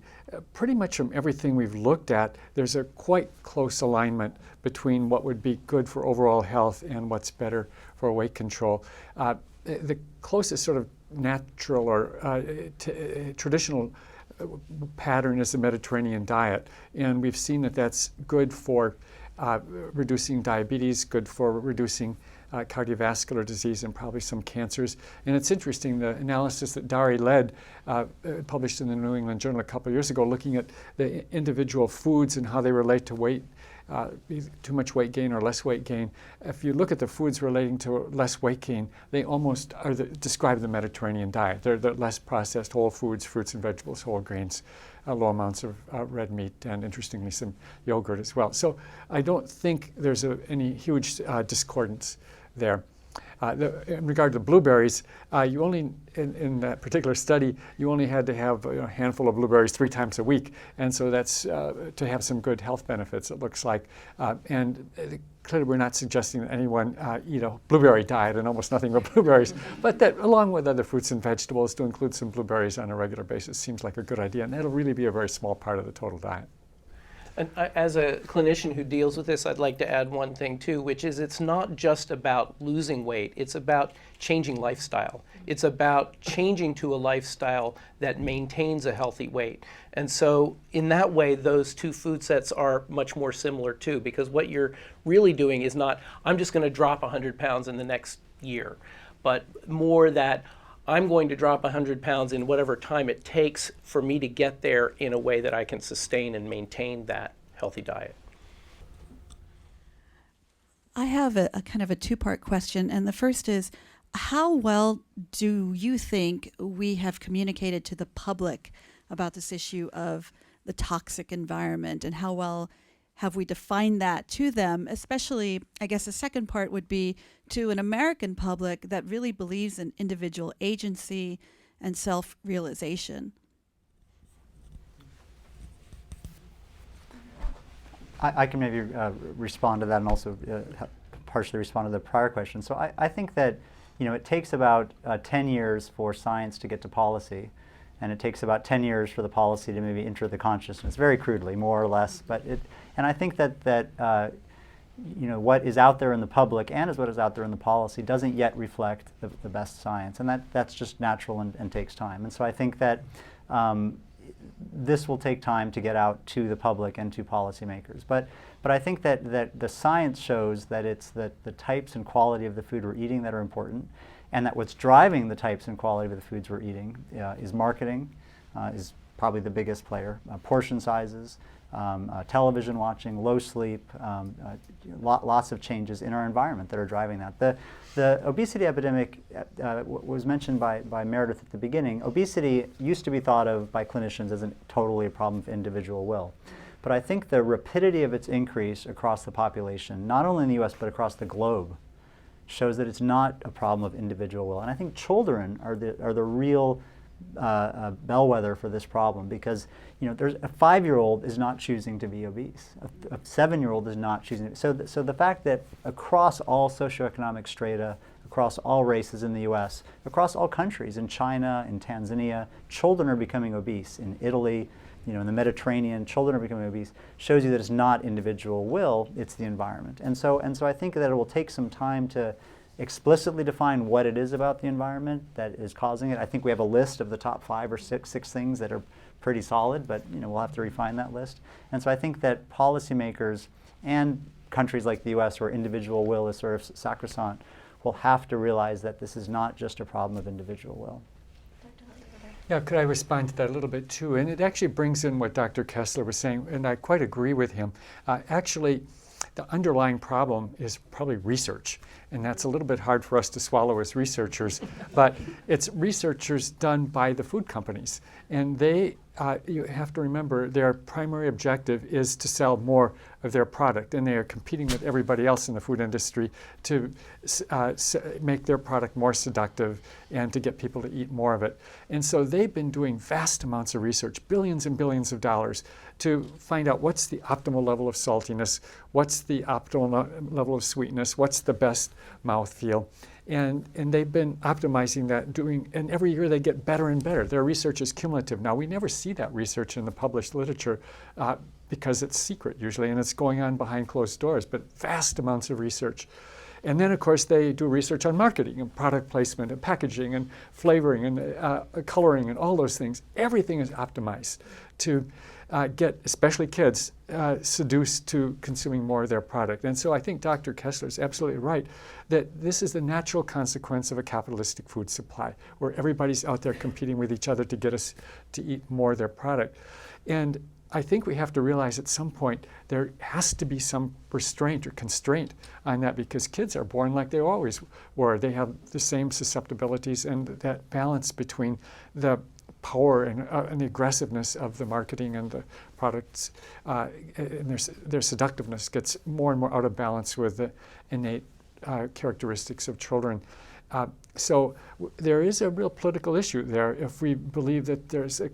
pretty much from everything we've looked at, there's a quite close alignment between what would be good for overall health and what's better for weight control. The closest sort of natural or traditional pattern is the Mediterranean diet, and we've seen that that's good for reducing diabetes, good for reducing cardiovascular disease and probably some cancers. And it's interesting, the analysis that Dari led, published in the New England Journal a couple of years ago, looking at the individual foods and how they relate to weight, too much weight gain or less weight gain. If you look at the foods relating to less weight gain, they almost describe the Mediterranean diet. They're the less processed whole foods, fruits and vegetables, whole grains, low amounts of red meat, and interestingly some yogurt as well. So I don't think there's any huge discordance there. In regard to blueberries, you only, in that particular study, you only had to have a handful of blueberries 3 times a week. And so that's to have some good health benefits, it looks like. And clearly we're not suggesting that anyone eat a blueberry diet and almost nothing but blueberries, but that along with other fruits and vegetables, to include some blueberries on a regular basis seems like a good idea. And that'll really be a very small part of the total diet. And as a clinician who deals with this, I'd like to add one thing too, which is it's not just about losing weight, it's about changing lifestyle. It's about changing to a lifestyle that maintains a healthy weight. And so in that way, those two food sets are much more similar too, because what you're really doing is not, I'm just going to drop 100 pounds in the next year, but more that I'm going to drop 100 pounds in whatever time it takes for me to get there in a way that I can sustain and maintain that healthy diet. I have a kind of a 2-part question, and the first is, How well do you think we have communicated to the public about this issue of the toxic environment, and how well have we defined that to them? Especially, I guess the second part would be to an American public that really believes in individual agency and self-realization. I can maybe respond to that, and also partially respond to the prior question. So I think that it takes about 10 years for science to get to policy, and it takes about 10 years for the policy to maybe enter the consciousness, very crudely, more or less. And I think that what is out there in the public and what is out there in the policy doesn't yet reflect the best science, and that's just natural and takes time. And so I think that this will take time to get out to the public and to policymakers. But I think that the science shows that it's the types and quality of the food we're eating that are important, and that what's driving the types and quality of the foods we're eating is marketing, is probably the biggest player, portion sizes, television watching, low sleep, lots of changes in our environment that are driving that. The obesity epidemic was mentioned by Meredith at the beginning. Obesity used to be thought of by clinicians as totally a problem of individual will. But I think the rapidity of its increase across the population, not only in the US but across the globe, shows that it's not a problem of individual will. And I think children are the real bellwether for this problem, because there's a 5-year-old is not choosing to be obese. A 7-year-old is not choosing. So the fact that across all socioeconomic strata, across all races in the U.S., across all countries, in China, in Tanzania, children are becoming obese. In Italy, in the Mediterranean, children are becoming obese, shows you that it's not individual will, it's the environment. And so I think that it will take some time to explicitly define what it is about the environment that is causing it. I think we have a list of the top 5 or 6 things that are pretty solid, but we'll have to refine that list. And so I think that policymakers and countries like the US, where individual will is sort of sacrosanct, will have to realize that this is not just a problem of individual will. Yeah, could I respond to that a little bit too? And it actually brings in what Dr. Kessler was saying, and I quite agree with him. Actually, the underlying problem is probably research, and that's a little bit hard for us to swallow as researchers, but it's researchers done by the food companies, and they, you have to remember, their primary objective is to sell more of their product, and they are competing with everybody else in the food industry to make their product more seductive and to get people to eat more of it. And so they've been doing vast amounts of research, billions and billions of dollars, to find out what's the optimal level of saltiness, what's the optimal level of sweetness, what's the best mouthfeel. And they've been optimizing that, and every year they get better and better. Their research is cumulative. Now, we never see that research in the published literature because it's secret usually, and it's going on behind closed doors, but vast amounts of research. And then, of course, they do research on marketing and product placement and packaging and flavoring and coloring and all those things. Everything is optimized to get, especially kids, seduced to consuming more of their product. And so I think Dr. Kessler is absolutely right that this is the natural consequence of a capitalistic food supply, where everybody's out there competing with each other to get us to eat more of their product. And I think we have to realize at some point there has to be some restraint or constraint on that, because kids are born like they always were. They have the same susceptibilities, and that balance between the power and the aggressiveness of the marketing and the products and their seductiveness gets more and more out of balance with the innate characteristics of children. So there is a real political issue there. If we believe that there's a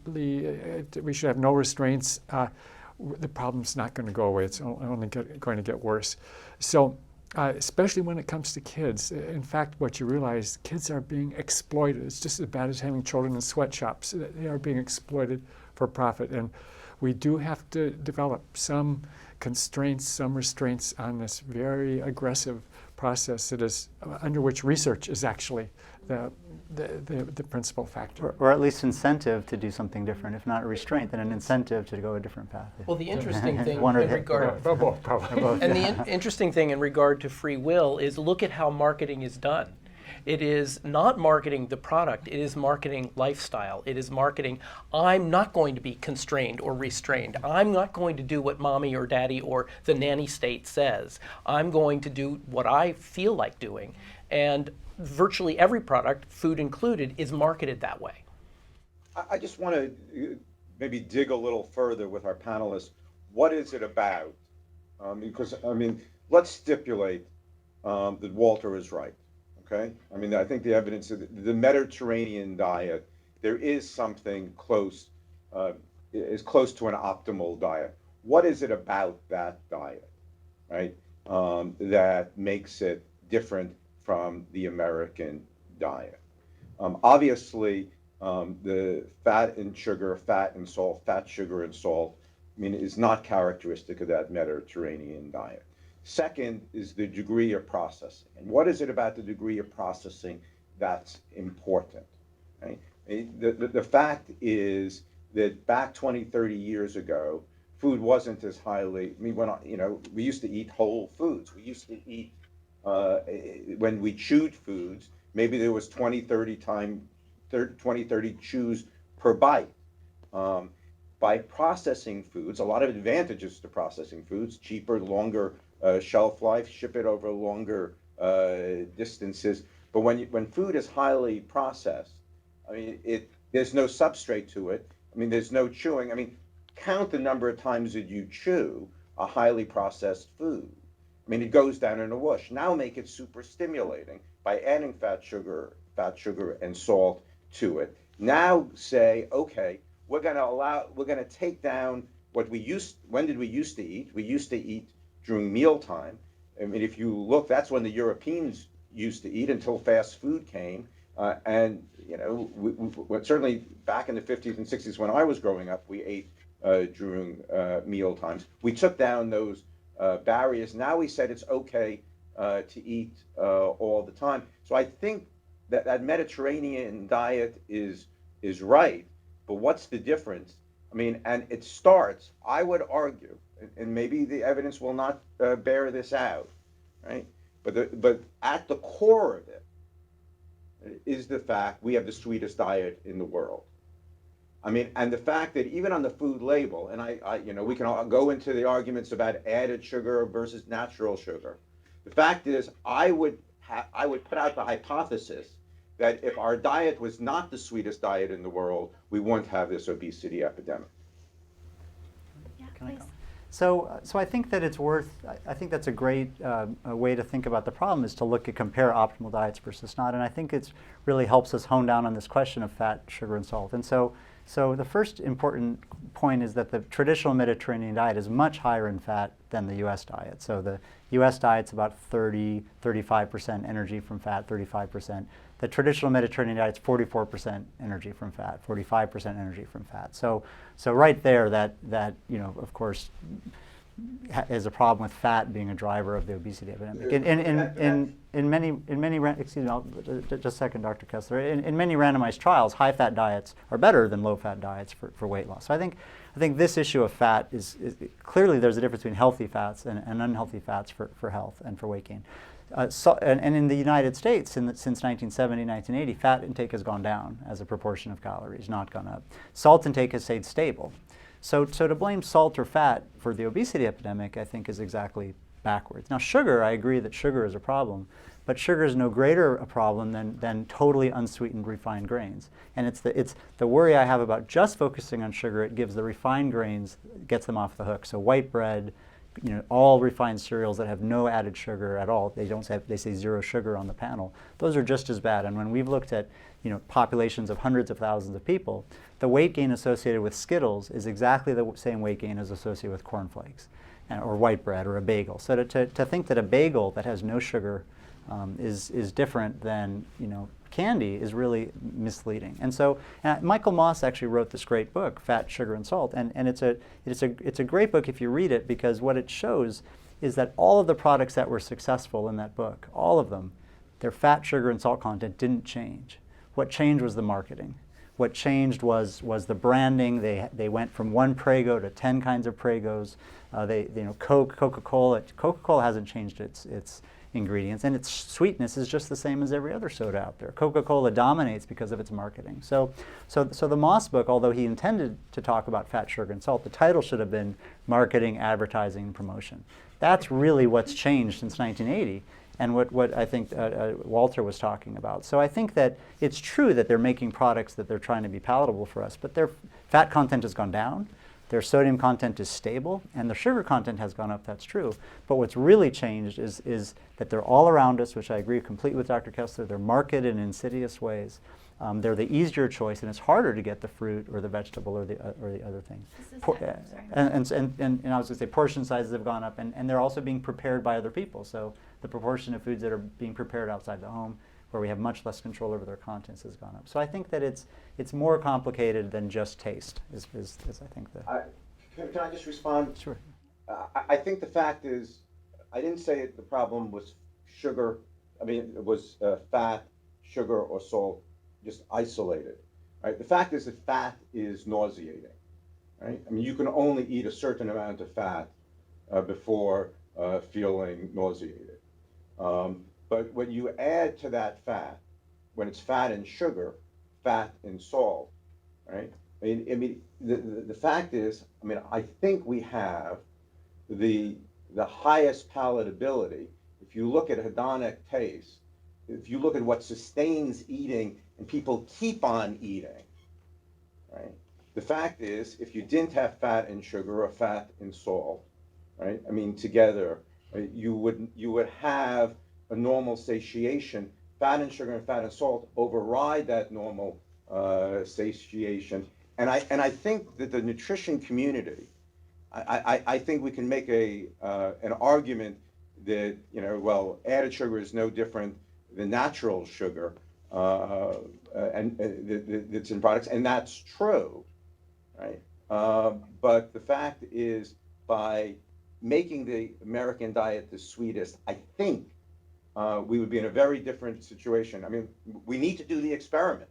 we should have no restraints, the problem's not going to go away. It's only going to get worse. So especially when it comes to kids. In fact, what you realize, kids are being exploited. It's just as bad as having children in sweatshops. They are being exploited for profit. And we do have to develop some constraints, some restraints on this very aggressive process that is under which research is actually the principal factor. Or at least incentive to do something different. If not a restraint, then an incentive to go a different path. Well, the interesting thing One in regard both. and the interesting thing in regard to free will is look at how marketing is done. It is not marketing the product, it is marketing lifestyle. It is marketing, I'm not going to be constrained or restrained. I'm not going to do what mommy or daddy or the nanny state says. I'm going to do what I feel like doing. And virtually every product, food included, is marketed that way. I just want to maybe dig a little further with our panelists. What is it about? Because, I mean, let's stipulate that Walter is right, okay? I mean, I think the evidence of the Mediterranean diet, there is something close, is close to an optimal diet. What is it about that diet, right, that makes it different from the American diet? Obviously, the fat and sugar, fat and salt, fat, sugar, and salt, I mean, is not characteristic of that Mediterranean diet. Second is the degree of processing. And what is it about the degree of processing that's important? Right? The fact is that back 20, 30 years ago, food wasn't as highly, I mean, we used to eat whole foods. We used to eat, when we chewed foods, maybe there was 20, 30 chews per bite. By processing foods, a lot of advantages to processing foods, cheaper, longer shelf life, ship it over longer distances. But when food is highly processed, I mean, there's no substrate to it. I mean, there's no chewing. I mean, count the number of times that you chew a highly processed food. I mean, it goes down in a whoosh. Now make it super stimulating by adding fat, sugar, and salt to it. Now say, okay, we're going to take down when did we used to eat? We used to eat during mealtime. I mean, if you look, that's when the Europeans used to eat until fast food came. And, you know, certainly back in the 50s and 60s when I was growing up, we ate during meal times. We took down those barriers. Now we said it's okay to eat all the time. So I think that Mediterranean diet is right. But what's the difference? I mean, and it starts, I would argue, and maybe the evidence will not bear this out, right? But at the core of it is the fact we have the sweetest diet in the world. I mean, and the fact that even on the food label, and I you know, we can all go into the arguments about added sugar versus natural sugar. The fact is, I would put out the hypothesis that if our diet was not the sweetest diet in the world, we wouldn't have this obesity epidemic. Yeah, please. So I think that it's worth, I think that's a great way to think about the problem, is to compare optimal diets versus not. And I think it really helps us hone down on this question of fat, sugar, and salt. And so the first important point is that the traditional Mediterranean diet is much higher in fat than the US diet. So the US diet's about 35% energy from fat, 35%. The traditional Mediterranean diet is 44% energy from fat, 45% energy from fat. So right there, that you know, of course, is a problem with fat being a driver of the obesity epidemic. In many excuse me, just a second, Dr. Kessler. In many randomized trials, high-fat diets are better than low-fat diets for weight loss. So I think this issue of fat is clearly there's a difference between healthy fats and unhealthy fats for health and for weight gain. And in the United States, since 1970, 1980, fat intake has gone down as a proportion of calories, not gone up. Salt intake has stayed stable. So to blame salt or fat for the obesity epidemic, I think, is exactly backwards. Now, sugar, I agree that sugar is a problem, but sugar is no greater a problem than totally unsweetened refined grains. And it's the worry I have about just focusing on sugar. It gives the refined grains, gets them off the hook. So white bread, you know, all refined cereals that have no added sugar at all, they say 0 sugar on the panel. Those are just as bad. And when we've looked at, you know, populations of hundreds of thousands of people, the weight gain associated with Skittles is exactly the same weight gain as associated with cornflakes or white bread or a bagel. So to think that a bagel that has no sugar is different than, you know, candy is really misleading. And so Michael Moss actually wrote this great book, Fat, Sugar, and Salt, and it's a great book if you read it, because what it shows is that all of the products that were successful in that book, all of them, their fat, sugar, and salt content didn't change. What changed was the marketing. What changed was the branding. They went from one Prego to 10 kinds of Pregos. Coca-Cola hasn't changed its ingredients, and its sweetness is just the same as every other soda out there. Coca-Cola dominates because of its marketing. So the Moss book, although he intended to talk about fat, sugar, and salt, the title should have been Marketing, Advertising, and Promotion. That's really what's changed since 1980, and what I think Walter was talking about. So I think that it's true that they're making products that they're trying to be palatable for us, but their fat content has gone down, their sodium content is stable, and their sugar content has gone up, that's true. But what's really changed is that they're all around us, which I agree completely with Dr. Kessler. They're marketed in insidious ways. They're the easier choice, and it's harder to get the fruit or the vegetable or the other thing. And I was going to say portion sizes have gone up, and they're also being prepared by other people. So the proportion of foods that are being prepared outside the home, where we have much less control over their contents, has gone up. So I think that it's more complicated than just taste. Is I think the. Can I just respond? Sure. I think the fact is, I didn't say the problem was sugar. I mean, it was fat, sugar, or salt, just isolated. Right. The fact is that fat is nauseating. Right. I mean, you can only eat a certain amount of fat before feeling nauseated. But when you add to that fat, when it's fat and sugar, fat and salt, right? I mean, the fact is, I mean, I think we have the highest palatability. If you look at hedonic taste, if you look at what sustains eating and people keep on eating, right? The fact is, if you didn't have fat and sugar or fat and salt, right? I mean, together, right, you would have a normal satiation. Fat and sugar and fat and salt override that normal satiation. And I think that the nutrition community, I think we can make an argument that, you know, well, added sugar is no different than natural sugar, and that's in products, and that's true, right? But the fact is, by making the American diet the sweetest, I think we would be in a very different situation. I mean, we need to do the experiment.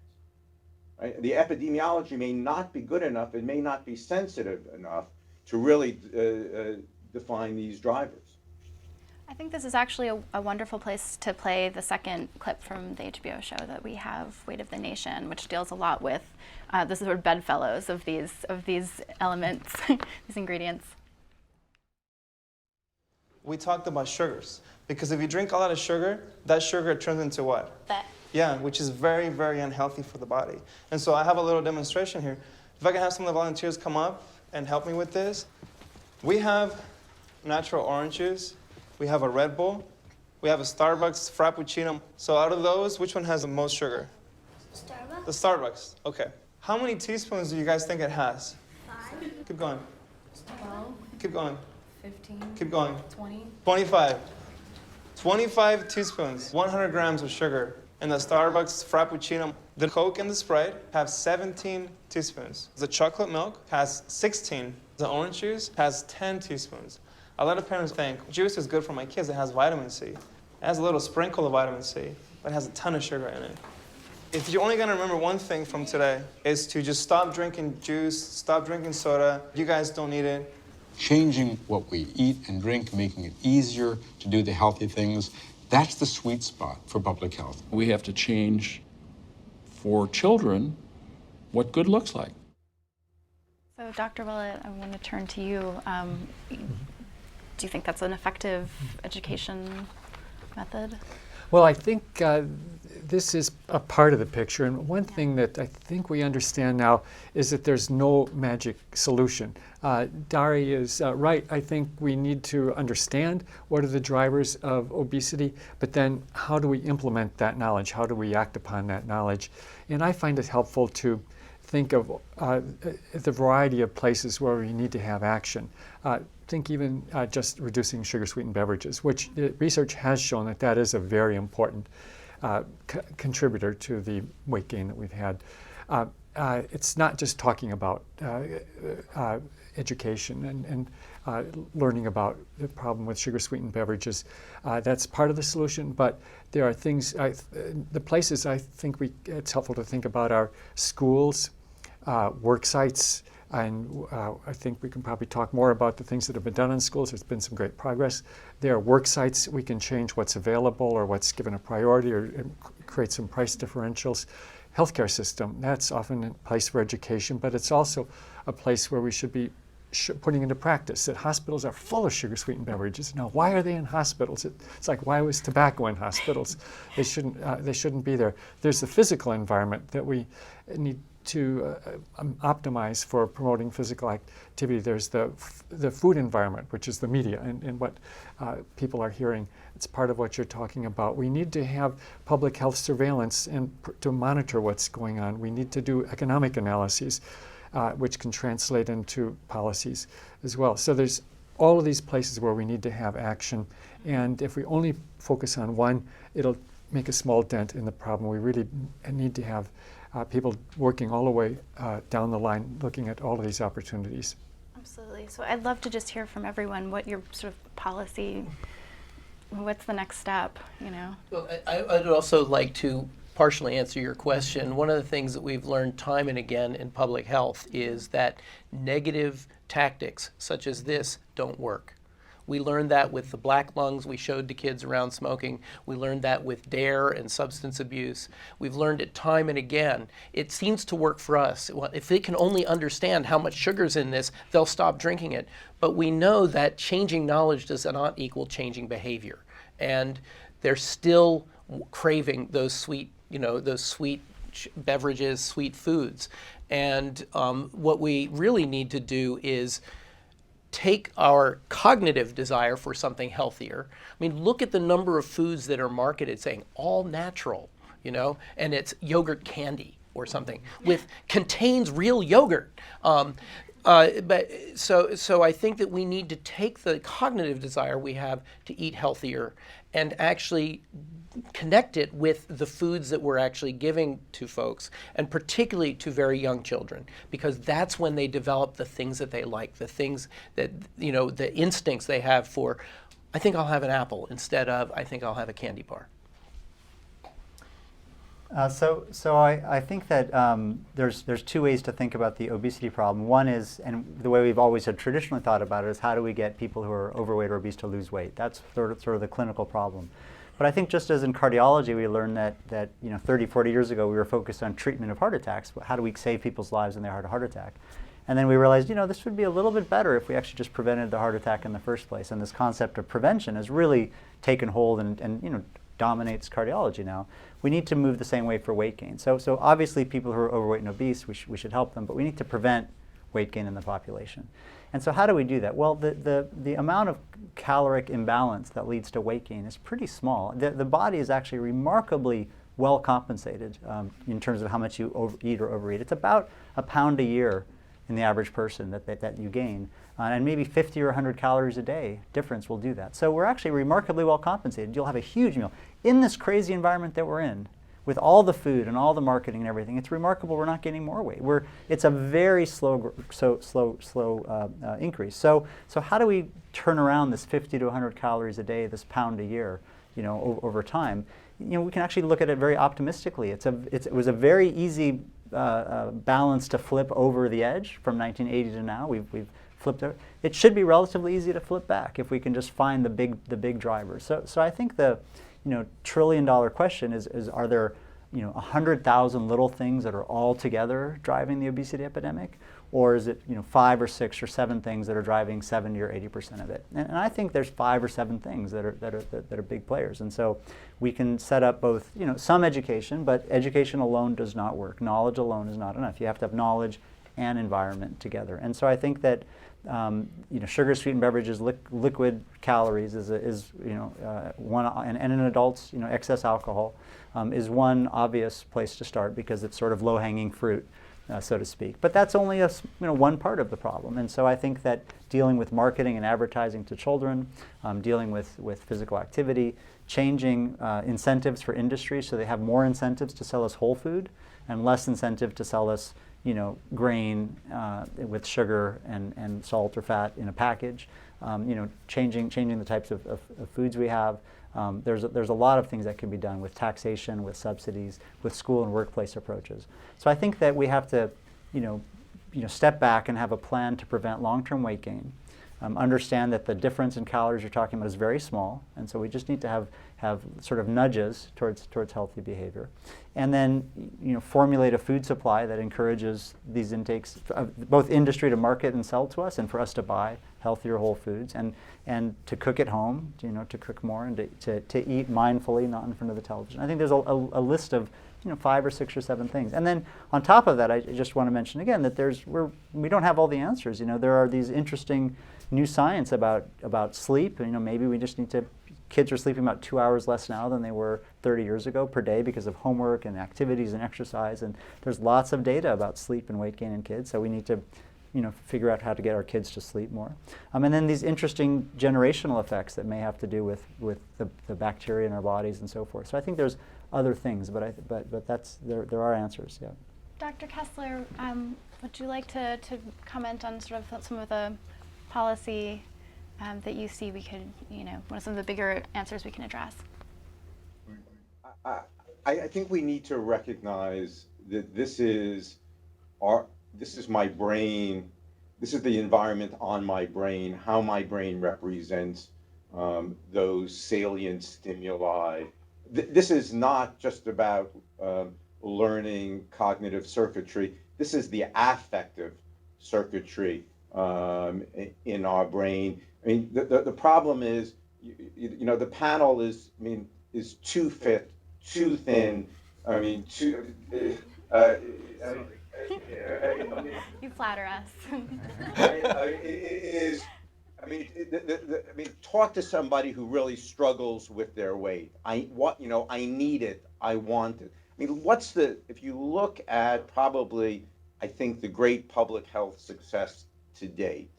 Right? The epidemiology may not be good enough, it may not be sensitive enough to really define these drivers. I think this is actually a wonderful place to play the second clip from the HBO show that we have, Weight of the Nation, which deals a lot with the sort of bedfellows of these elements, these ingredients. We talked about sugars, because if you drink a lot of sugar, that sugar turns into what? Fat. Yeah, which is very, very unhealthy for the body. And so I have a little demonstration here. If I can have some of the volunteers come up and help me with this. We have natural orange juice. We have a Red Bull. We have a Starbucks Frappuccino. So out of those, which one has the most sugar? Starbucks. The Starbucks, okay. How many teaspoons do you guys think it has? 5. Keep going. 12. Keep going. 15. Keep going. 20. 25. 25 teaspoons, 100 grams of sugar. In the Starbucks Frappuccino, the Coke and the Sprite have 17 teaspoons. The chocolate milk has 16. The orange juice has 10 teaspoons. A lot of parents think, juice is good for my kids, it has vitamin C. It has a little sprinkle of vitamin C, but it has a ton of sugar in it. If you're only gonna remember one thing from today, is to just stop drinking juice, stop drinking soda. You guys don't need it. Changing what we eat and drink, making it easier to do the healthy things, that's the sweet spot for public health. We have to change for children what good looks like. So Dr. Willett, I want to turn to you. Do you think that's an effective education method? Well, I think this is a part of the picture, and one thing that I think we understand now is that there's no magic solution. Dari is right. I think we need to understand what are the drivers of obesity, but then how do we implement that knowledge? How do we act upon that knowledge? And I find it helpful to think of the variety of places where we need to have action. Think even just reducing sugar-sweetened beverages, which research has shown that that is a very important contributor to the weight gain that we've had. It's not just talking about education and learning about the problem with sugar-sweetened beverages. That's part of the solution, but there are things, the places I think it's helpful to think about are schools, work sites, And I think we can probably talk more about the things that have been done in schools. There's been some great progress. There are work sites. We can change what's available or what's given a priority or create some price differentials. Healthcare system, that's often a place for education, but it's also a place where we should be putting into practice that hospitals are full of sugar-sweetened beverages. Now, why are they in hospitals? It's like, why was tobacco in hospitals? They shouldn't be there. There's the physical environment that we need to optimize for promoting physical activity. There's the food environment, which is the media and what people are hearing. It's part of what you're talking about. We need to have public health surveillance and to monitor what's going on. We need to do economic analyses, which can translate into policies as well. So there's all of these places where we need to have action. And if we only focus on one, it'll make a small dent in the problem. We really need to have people working all the way down the line, looking at all of these opportunities. Absolutely. So I'd love to just hear from everyone what your sort of policy, what's the next step, you know? Well, I'd also like to partially answer your question. One of the things that we've learned time and again in public health is that negative tactics such as this don't work. We learned that with the black lungs we showed to kids around smoking. We learned that with DARE and substance abuse. We've learned it time and again. It seems to work for us. If they can only understand how much sugar's in this, they'll stop drinking it. But we know that changing knowledge does not equal changing behavior. And they're still craving those sweet, those sweet beverages, sweet foods. And what we really need to do is take our cognitive desire for something healthier. I mean, look at the number of foods that are marketed saying all natural, and it's yogurt candy or something contains real yogurt. But so I think that we need to take the cognitive desire we have to eat healthier and actually connect it with the foods that we're actually giving to folks, and particularly to very young children, because that's when they develop the things that they like, the things that, the instincts they have for, I think I'll have an apple instead of, I think I'll have a candy bar. So I think that there's two ways to think about the obesity problem. One is, and the way we've always had traditionally thought about it, is how do we get people who are overweight or obese to lose weight? That's sort of the clinical problem. But I think just as in cardiology, we learned that 30, 40 years ago, we were focused on treatment of heart attacks. How do we save people's lives when they had a heart attack? And then we realized, this would be a little bit better if we actually just prevented the heart attack in the first place. And this concept of prevention has really taken hold and dominates cardiology now. We need to move the same way for weight gain. So obviously people who are overweight and obese, we should help them, but we need to prevent weight gain in the population. And so how do we do that? Well, the amount of caloric imbalance that leads to weight gain is pretty small. The body is actually remarkably well compensated in terms of how much you eat or overeat. It's about a pound a year in the average person that you gain. And maybe 50 or 100 calories a day difference will do that. So we're actually remarkably well compensated. You'll have a huge meal. In this crazy environment that we're in, with all the food and all the marketing and everything, it's remarkable we're not gaining more weight. It's a very slow increase. So how do we turn around this 50 to 100 calories a day, this pound a year, over time? We can actually look at it very optimistically. It was a very easy balance to flip over the edge from 1980 to now. We've flipped it. It should be relatively easy to flip back if we can just find the big drivers. So I think the $1 trillion question is are there 100,000 little things that are all together driving the obesity epidemic, or is it 5 or 6 or 7 things that are driving 70 or 80% of it? And I think there's 5 or 7 things that are big players. And so we can set up both some education, but education alone does not work. Knowledge alone is not enough. You have to have knowledge and environment together. And so I think that sugar sweetened beverages, liquid calories is one, and in adults, excess alcohol is one obvious place to start because it's sort of low hanging fruit, so to speak. But that's only one part of the problem. And so I think that dealing with marketing and advertising to children, dealing with physical activity, changing incentives for industry so they have more incentives to sell us whole food and less incentive to sell us grain with sugar and salt or fat in a package, changing the types of foods we have. There's a lot of things that can be done with taxation, with subsidies, with school and workplace approaches. So I think that we have to, step back and have a plan to prevent long-term weight gain. Understand that the difference in calories you're talking about is very small, and so we just need to have sort of nudges towards healthy behavior. And then formulate a food supply that encourages these intakes, both industry to market and sell to us, and for us to buy healthier whole foods, and to cook at home, to cook more, and to eat mindfully, not in front of the television. I think there's a list of 5 or 6 or 7 things. And then on top of that, I just want to mention again that we don't have all the answers. There are these interesting new science about sleep. Maybe we just need to, kids are sleeping about 2 hours less now than they were 30 years ago per day because of homework and activities and exercise. And there's lots of data about sleep and weight gain in kids. So we need to figure out how to get our kids to sleep more. And then these interesting generational effects that may have to do with the bacteria in our bodies and so forth. So I think there's other things, but that's there are answers. Yeah. Dr. Kessler, would you like to comment on sort of some of the policy that you see we could, what are some of the bigger answers we can address? I think we need to recognize that this is my brain, this is the environment on my brain, how my brain represents those salient stimuli. This is not just about learning cognitive circuitry. This is the affective circuitry in our brain. I mean, the problem is, the panel is too fit, too thin. I mean, too. You flatter us. It is. I mean, talk to somebody who really struggles with their weight. I need it. I want it. I mean, if you look at probably, I think, the great public health success to date,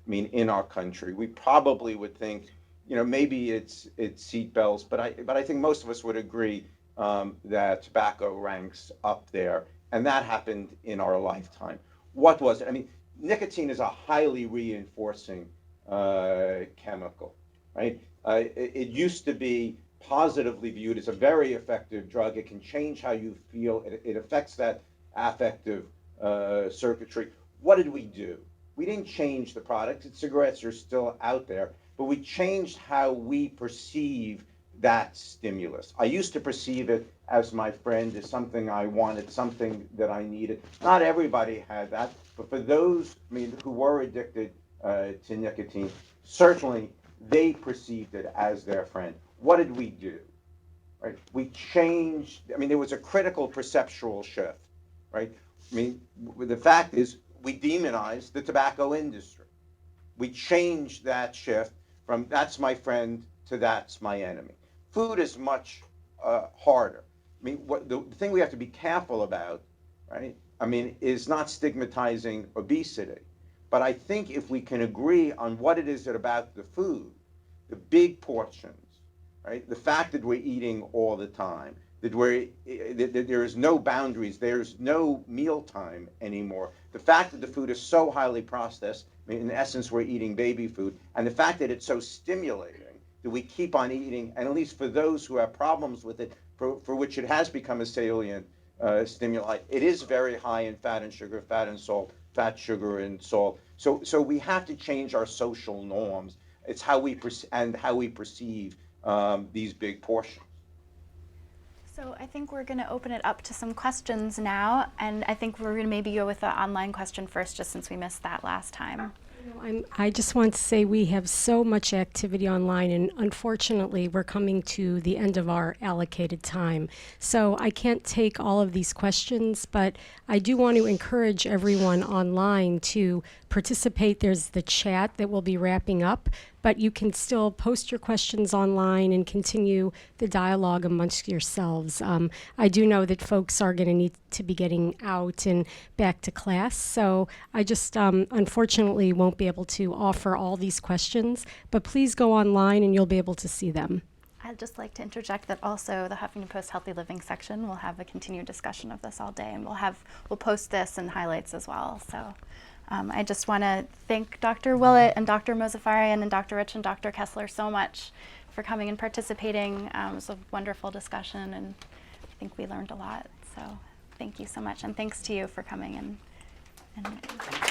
I mean, in our country, we probably would think, maybe it's seat belts, but I think most of us would agree that tobacco ranks up there, and that happened in our lifetime. What was it? I mean, nicotine is a highly reinforcing chemical, right? It used to be positively viewed as a very effective drug. It can change how you feel. It affects that affective circuitry. What did we do? We didn't change the product. Cigarettes are still out there, but we changed how we perceive that stimulus. I used to perceive it as my friend, as something I wanted, something that I needed. Not everybody had that, but for those, who were addicted to nicotine, certainly they perceived it as their friend. What did we do? Right? We changed. There was a critical perceptual shift, right? The fact is, we demonized the tobacco industry. We changed that shift from "that's my friend" to "that's my enemy." Food is much harder. The thing we have to be careful about, right? Is not stigmatizing obesity. But I think if we can agree on what it is about the food, the big portions, right? The fact that we're eating all the time, that there is no boundaries, there's no mealtime anymore. The fact that the food is so highly processed, in essence, we're eating baby food, and the fact that it's so stimulating that we keep on eating, and at least for those who have problems with it, for which it has become a salient stimuli, it is very high in fat and sugar, fat and salt, fat, sugar, and salt. So we have to change our social norms. It's how we perceive these big portions. So I think we're going to open it up to some questions now, and I think we're going to maybe go with the online question first, just since we missed that last time. I just want to say we have so much activity online, and unfortunately we're coming to the end of our allocated time. So I can't take all of these questions, but I do want to encourage everyone online to participate. There's the chat that will be wrapping up, but you can still post your questions online and continue the dialogue amongst yourselves. I do know that folks are going to need to be getting out and back to class, so I just unfortunately won't be able to offer all these questions, but please go online and you'll be able to see them. I'd just like to interject that also the Huffington Post Healthy Living section will have a continued discussion of this all day, and we'll post this and highlights as well. So I just want to thank Dr. Willett and Dr. Mozaffarian and Dr. Rich and Dr. Kessler so much for coming and participating. It was a wonderful discussion, and I think we learned a lot. So thank you so much, and thanks to you for coming And